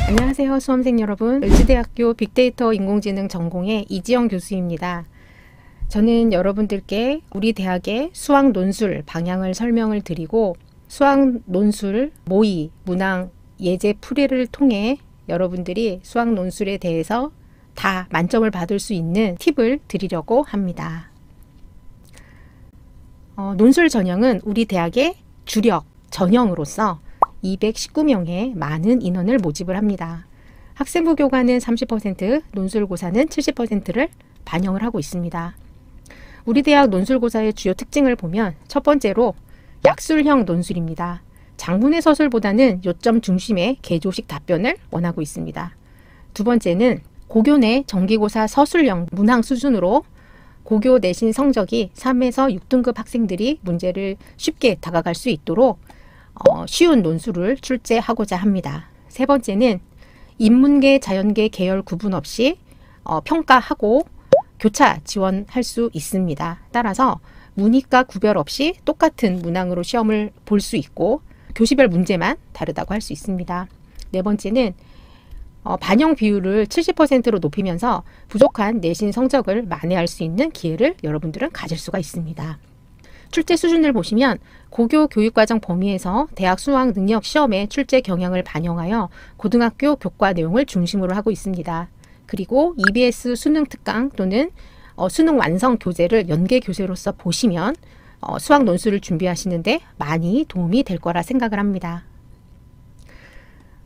안녕하세요, 수험생 여러분. 을지대학교 빅데이터 인공지능 전공의 이지영 교수입니다. 저는 여러분들께 우리 대학의 수학 논술 방향을 설명을 드리고 수학 논술 모의, 문항, 예제 풀이를 통해 여러분들이 수학 논술에 대해서 다 만점을 받을 수 있는 팁을 드리려고 합니다. 논술 전형은 우리 대학의 주력 전형으로서 219명의 많은 인원을 모집을 합니다. 학생부 교과는 30%, 논술고사는 70%를 반영을 하고 있습니다. 우리 대학 논술고사의 주요 특징을 보면 첫 번째로 약술형 논술입니다. 장문의 서술보다는 요점 중심의 개조식 답변을 원하고 있습니다. 두 번째는 고교 내 정기고사 서술형 문항 수준으로 고교 내신 성적이 3에서 6등급 학생들이 문제를 쉽게 다가갈 수 있도록 쉬운 논술을 출제하고자 합니다. 세 번째는 인문계, 자연계, 계열 구분 없이 평가하고 교차 지원할 수 있습니다. 따라서 문이과 구별 없이 똑같은 문항으로 시험을 볼 수 있고 교시별 문제만 다르다고 할 수 있습니다. 네 번째는 반영 비율을 70%로 높이면서 부족한 내신 성적을 만회할 수 있는 기회를 여러분들은 가질 수가 있습니다. 출제 수준을 보시면 고교 교육과정 범위에서 대학 수학 능력 시험의 출제 경향을 반영하여 고등학교 교과 내용을 중심으로 하고 있습니다. 그리고 EBS 수능 특강 또는 수능 완성 교재를 연계 교재로서 보시면 수학 논술을 준비하시는데 많이 도움이 될 거라 생각을 합니다.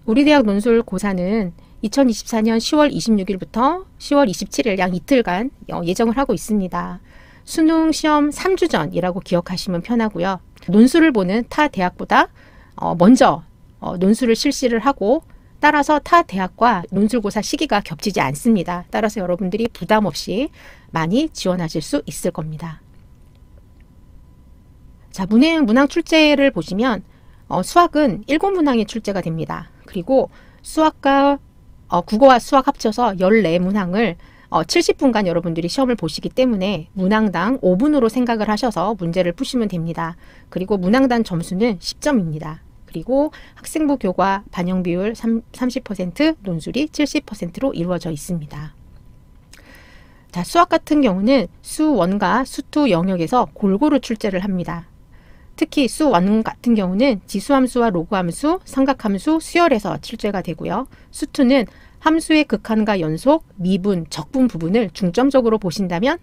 우리 대학 논술 고사는 2024년 10월 26일부터 10월 27일 약 이틀간 예정을 하고 있습니다. 수능 시험 3주 전이라고 기억하시면 편하고요. 논술을 보는 타 대학보다 먼저 논술을 실시를 하고 따라서 타 대학과 논술고사 시기가 겹치지 않습니다. 따라서 여러분들이 부담 없이 많이 지원하실 수 있을 겁니다. 자, 문항 출제를 보시면 수학은 7문항이 출제가 됩니다. 그리고 수학과 국어와 수학 합쳐서 14문항을 70분간 여러분들이 시험을 보시기 때문에 문항당 5분으로 생각을 하셔서 문제를 푸시면 됩니다. 그리고 문항당 점수는 10점입니다. 그리고 학생부 교과 반영 비율 30%, 논술이 70%로 이루어져 있습니다. 자, 수학 같은 경우는 수1과 수2 영역에서 골고루 출제를 합니다. 특히 수1 같은 경우는 지수함수와 로그함수, 삼각함수, 수열에서 출제가 되고요. 수2는 함수의 극한과 연속, 미분, 적분 부분을 중점적으로 보신다면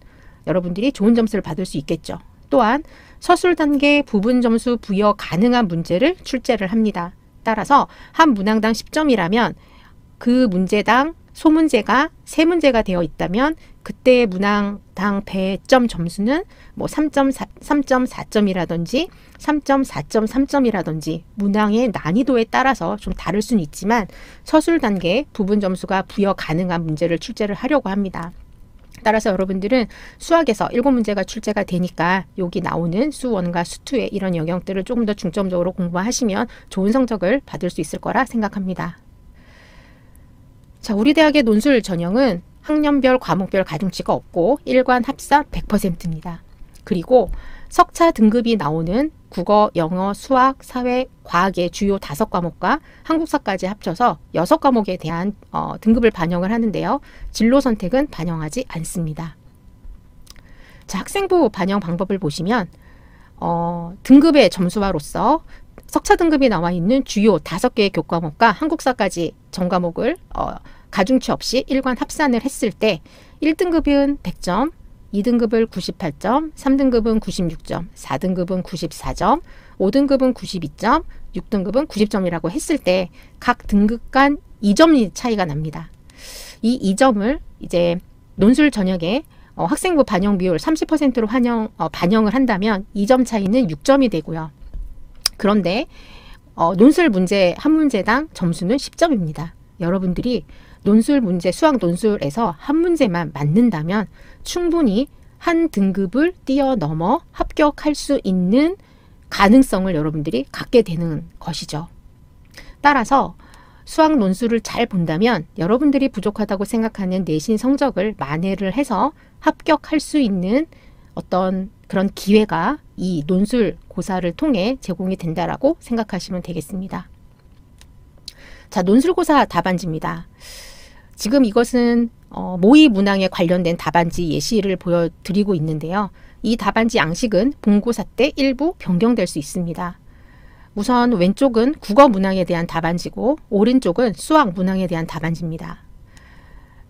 여러분들이 좋은 점수를 받을 수 있겠죠. 또한 서술 단계 부분 점수 부여 가능한 문제를 출제를 합니다. 따라서 한 문항당 10점이라면 그 문제당 소문제가 3문제가 되어 있다면 그때의 문항당 배점 점수는 뭐 3.4점이라든지 3.4.3점이라든지 문항의 난이도에 따라서 좀 다를 수는 있지만 서술 단계 부분 점수가 부여 가능한 문제를 출제를 하려고 합니다. 따라서 여러분들은 수학에서 7문제가 출제가 되니까 여기 나오는 수1과 수2의 이런 영역들을 조금 더 중점적으로 공부하시면 좋은 성적을 받을 수 있을 거라 생각합니다. 자, 우리 대학의 논술 전형은 학년별, 과목별 가중치가 없고 일관 합산 100%입니다. 그리고 석차 등급이 나오는 국어, 영어, 수학, 사회, 과학의 주요 5과목과 한국사까지 합쳐서 6과목에 대한 등급을 반영을 하는데요. 진로 선택은 반영하지 않습니다. 자, 학생부 반영 방법을 보시면 등급의 점수화로서 석차 등급이 나와 있는 주요 5개의 교과목과 한국사까지 전 과목을 가중치 없이 일관 합산을 했을 때 1등급은 100점, 2등급은 98점, 3등급은 96점, 4등급은 94점, 5등급은 92점, 6등급은 90점이라고 했을 때 각 등급 간 2점 차이가 납니다. 이 2점을 이제 논술 전형에 학생부 반영 비율 30%로 반영을 한다면 2점 차이는 6점이 되고요. 그런데 논술 문제 한 문제당 점수는 10점입니다. 여러분들이 논술 문제, 수학 논술에서 한 문제만 맞는다면 충분히 한 등급을 뛰어넘어 합격할 수 있는 가능성을 여러분들이 갖게 되는 것이죠. 따라서 수학 논술을 잘 본다면 여러분들이 부족하다고 생각하는 내신 성적을 만회를 해서 합격할 수 있는 어떤 그런 기회가 이 논술 고사를 통해 제공이 된다라고 생각하시면 되겠습니다. 자, 논술고사 답안지입니다. 지금 이것은 모의 문항에 관련된 답안지 예시를 보여드리고 있는데요. 이 답안지 양식은 본고사 때 일부 변경될 수 있습니다. 우선 왼쪽은 국어 문항에 대한 답안지고 오른쪽은 수학 문항에 대한 답안지입니다.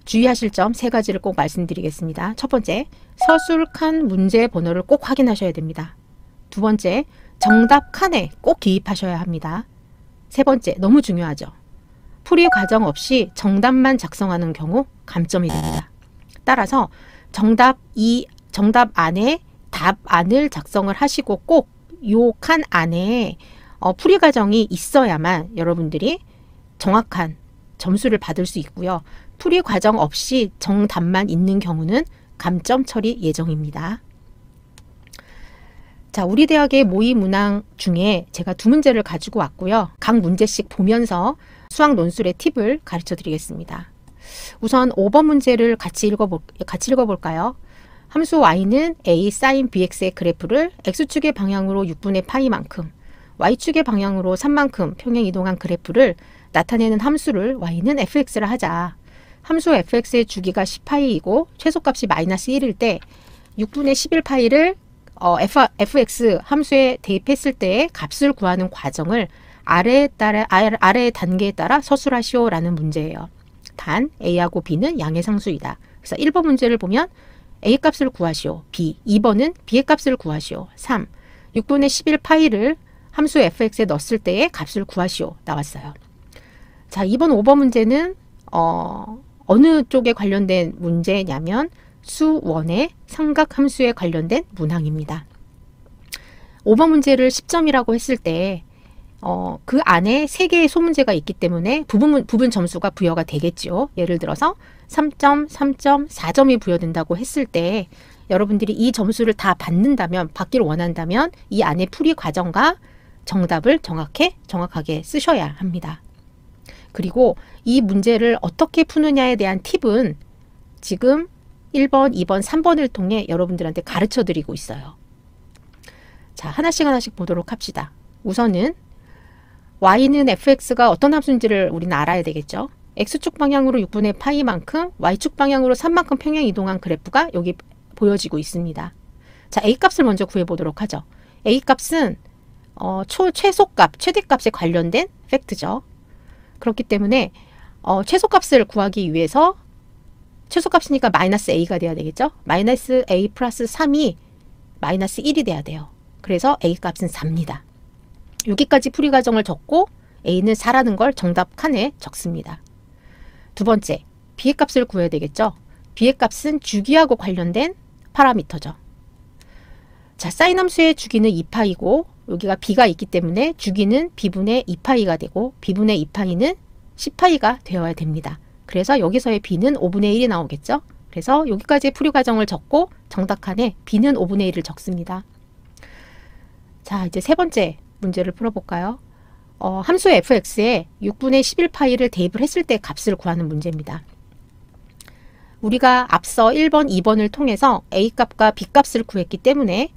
주의하실 점 세 가지를 꼭 말씀드리겠습니다. 첫 번째, 서술 칸 문제 번호를 꼭 확인하셔야 됩니다. 두 번째, 정답 칸에 꼭 기입하셔야 합니다. 세 번째, 너무 중요하죠. 풀이 과정 없이 정답만 작성하는 경우 감점이 됩니다. 따라서 정답 안에 답안을 작성을 하시고 꼭 요 칸 안에 풀이 과정이 있어야만 여러분들이 정확한 점수를 받을 수 있고요. 풀이 과정 없이 정답만 있는 경우는 감점 처리 예정입니다. 자, 우리 대학의 모의 문항 중에 제가 두 문제를 가지고 왔고요. 각 문제씩 보면서 수학 논술의 팁을 가르쳐 드리겠습니다. 우선 5번 문제를 같이 읽어볼까요? 함수 y는 a sin bx의 그래프를 x축의 방향으로 6분의 파이만큼, y축의 방향으로 3만큼 평행 이동한 그래프를 나타내는 함수를 y는 fx라 하자. 함수 fx의 주기가 10파이이고 최소값이 마이너스 1일 때 6분의 11파이를 fx 함수에 대입했을 때의 값을 구하는 과정을 아래의 단계에 따라 서술하시오 라는 문제예요. 단 a하고 b는 양의 상수이다. 그래서 1번 문제를 보면 a 값을 구하시오. b. 2번은 b의 값을 구하시오. 3. 6분의 11파이를 함수 fx에 넣었을 때의 값을 구하시오. 나왔어요. 자, 2번, 5번 문제는 어느 쪽에 관련된 문제냐면 수원의 삼각함수에 관련된 문항입니다. 5번 문제를 10점이라고 했을 때 그 안에 3개의 소문제가 있기 때문에 부분 점수가 부여가 되겠죠. 예를 들어서 3점, 3점, 4점이 부여된다고 했을 때 여러분들이 이 점수를 다 받기를 원한다면 이 안에 풀이 과정과 정답을 정확하게 쓰셔야 합니다. 그리고 이 문제를 어떻게 푸느냐에 대한 팁은 지금 1번, 2번, 3번을 통해 여러분들한테 가르쳐 드리고 있어요. 자, 하나씩 보도록 합시다. 우선은 y는 fx가 어떤 함수인지를 우리는 알아야 되겠죠. x축 방향으로 6분의 파이만큼, y축 방향으로 3만큼 평행 이동한 그래프가 여기 보여지고 있습니다. 자, a 값을 먼저 구해보도록 하죠. a 값은 최소값, 최대값에 관련된 팩트죠. 그렇기 때문에 최소값을 구하기 위해서 최소값이니까 마이너스 a가 돼야 되겠죠. 마이너스 a 플러스 3이 마이너스 1이 돼야 돼요. 그래서 a 값은 4입니다. 여기까지 풀이 과정을 적고 a는 4라는 걸 정답 칸에 적습니다. 두 번째, b의 값을 구해야 되겠죠. b의 값은 주기하고 관련된 파라미터죠. 자, 사인 함수의 주기는 2파이고 여기가 b가 있기 때문에 주기는 b분의 2파이가 되고 b분의 2파이는 10파이가 되어야 됩니다. 그래서 여기서의 b는 5분의 1이 나오겠죠. 그래서 여기까지 풀이 과정을 적고 정답 칸에 b는 5분의 1을 적습니다. 자, 이제 세 번째 문제를 풀어볼까요? 함수 fx에 6분의 11파이를 대입을 했을 때 값을 구하는 문제입니다. 우리가 앞서 1번, 2번을 통해서 a 값과 b 값을 구했기 때문에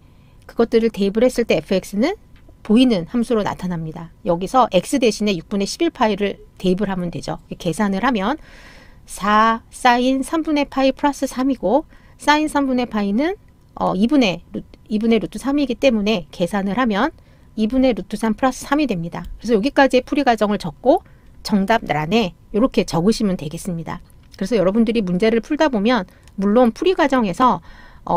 그것들을 대입을 했을 때 fx는 보이는 함수로 나타납니다. 여기서 x 대신에 6분의 11파이를 대입을 하면 되죠. 계산을 하면 4 사인 3분의 파이 플러스 3이고 사인 3분의 파이는 2분의 루트 3이기 때문에 계산을 하면 2분의 루트 3 플러스 3이 됩니다. 그래서 여기까지 풀이 과정을 적고 정답란에 이렇게 적으시면 되겠습니다. 그래서 여러분들이 문제를 풀다 보면 물론 풀이 과정에서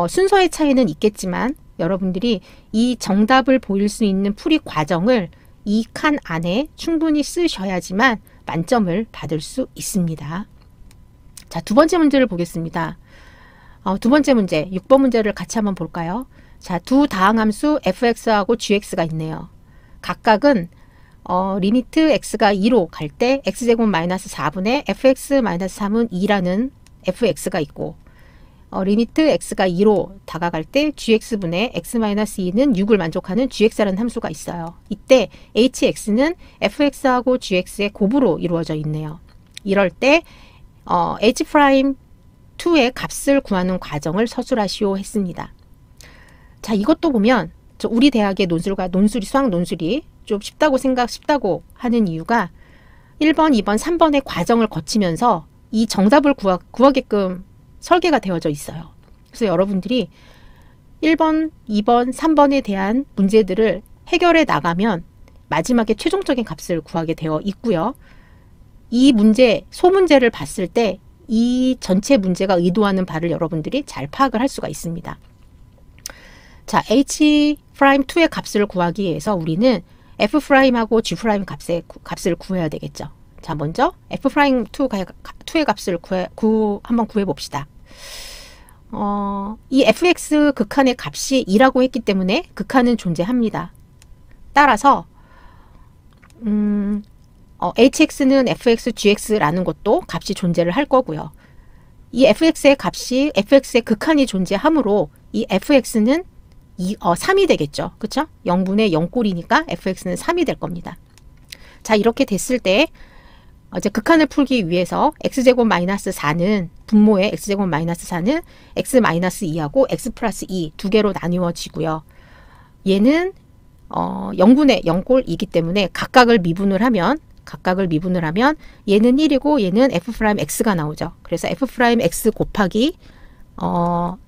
순서의 차이는 있겠지만 여러분들이 이 정답을 보일 수 있는 풀이 과정을 이 칸 안에 충분히 쓰셔야지만 만점을 받을 수 있습니다. 자, 두 번째 문제를 보겠습니다. 두 번째 문제, 6번 문제를 같이 한번 볼까요? 자, 두 다항함수 fx하고 gx가 있네요. 각각은 리미트 x가 2로 갈 때 x제곱 마이너스 4분의 fx 마이너스 3은 2라는 fx가 있고 리미트 x가 2로 다가갈 때 gx분의 x 마이너스 2는 6을 만족하는 gx라는 함수가 있어요. 이때 hx는 fx하고 gx의 곱으로 이루어져 있네요. 이럴 때 h'2의 값을 구하는 과정을 서술하시오 했습니다. 자, 이것도 보면 우리 대학의 수학 논술이 좀 쉽다고 하는 이유가 1번, 2번, 3번의 과정을 거치면서 이 정답을 구하게끔 설계가 되어져 있어요. 그래서 여러분들이 1번, 2번, 3번에 대한 문제들을 해결해 나가면 마지막에 최종적인 값을 구하게 되어 있고요. 이 문제, 소문제를 봤을 때 이 전체 문제가 의도하는 바를 여러분들이 잘 파악을 할 수가 있습니다. 자, H'2의 값을 구하기 위해서 우리는 F'하고 G' 값을 구해야 되겠죠. 자, 먼저 F'2의 값을 한번 구해 봅시다. 이 fx 극한의 값이 2라고 했기 때문에 극한은 존재합니다. 따라서 hx는 fx, gx라는 것도 값이 존재를 할 거고요. 이 fx의 극한이 존재하므로 이 fx는 3이 되겠죠. 그쵸? 0분의 0꼴이니까 fx는 3이 될 겁니다. 자, 이렇게 됐을 때 이제 극한을 풀기 위해서 x제곱 마이너스 4는 분모의 x제곱 마이너스 4는 x 마이너스 2하고 x 플러스 2 두 개로 나누어지고요. 얘는 0분의 0꼴이기 때문에 각각을 미분을 하면 얘는 1이고 얘는 f'x가 나오죠. 그래서 f'x 곱하기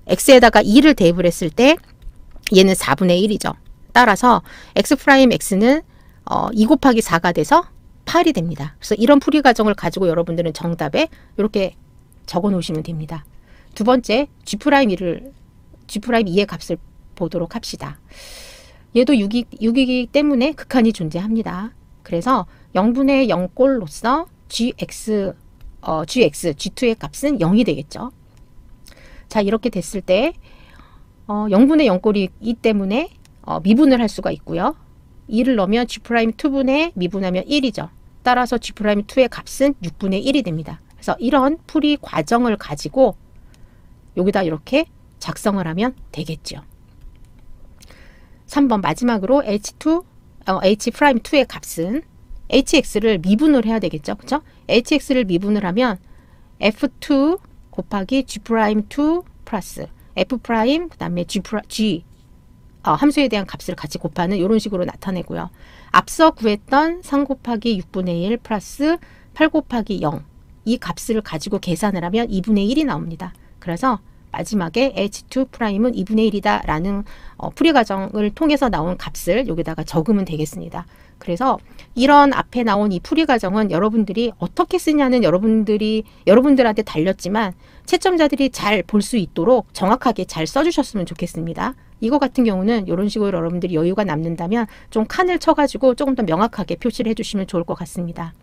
x에다가 2를 대입을 했을 때 얘는 4분의 1이죠. 따라서 x'x는 2 곱하기 4가 돼서 8이 됩니다. 그래서 이런 풀이 과정을 가지고 여러분들은 정답에 이렇게 적어 놓으시면 됩니다. 두 번째, G'2의 값을 보도록 합시다. 얘도 6이기 때문에 극한이 존재합니다. 그래서 0분의 0꼴로서 G2의 값은 0이 되겠죠. 자, 이렇게 됐을 때 0분의 0꼴이기 때문에 미분을 할 수가 있고요. 2를 넣으면 G'2분의 미분하면 1이죠. 따라서 G'2의 값은 6분의 1이 됩니다. 그래서 이런 풀이 과정을 가지고 여기다 이렇게 작성을 하면 되겠죠. 3번 마지막으로 H'2의 값은 hx를 미분을 해야 되겠죠. 그쵸? hx를 미분을 하면 f2 곱하기 g'2 플러스 f' 그 다음에 g 함수에 대한 값을 같이 곱하는 이런 식으로 나타내고요. 앞서 구했던 3 곱하기 6분의 1 플러스 8 곱하기 0 이 값을 가지고 계산을 하면 2분의 1이 나옵니다. 그래서 마지막에 H2'은 2분의 1이다 라는 풀이 과정을 통해서 나온 값을 여기다가 적으면 되겠습니다. 그래서 이런 앞에 나온 이 풀이 과정은 여러분들이 어떻게 쓰냐는 여러분들한테 달렸지만 채점자들이 잘 볼 수 있도록 정확하게 잘 써주셨으면 좋겠습니다. 이거 같은 경우는 이런 식으로 여러분들이 여유가 남는다면 좀 칸을 쳐가지고 조금 더 명확하게 표시를 해주시면 좋을 것 같습니다.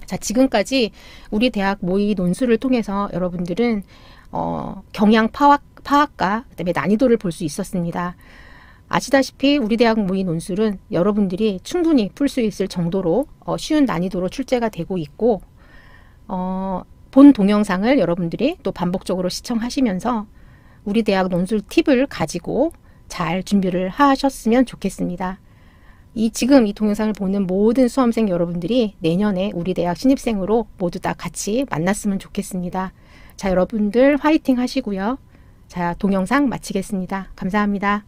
자, 지금까지 우리 대학 모의 논술을 통해서 여러분들은 경향 파악과 그다음에 난이도를 볼 수 있었습니다. 아시다시피 우리 대학 모의 논술은 여러분들이 충분히 풀 수 있을 정도로 쉬운 난이도로 출제가 되고 있고 본 동영상을 여러분들이 또 반복적으로 시청하시면서 우리 대학 논술 팁을 가지고 잘 준비를 하셨으면 좋겠습니다. 지금 이 동영상을 보는 모든 수험생 여러분들이 내년에 우리 대학 신입생으로 모두 다 같이 만났으면 좋겠습니다. 자, 여러분들 화이팅 하시고요. 자, 동영상 마치겠습니다. 감사합니다.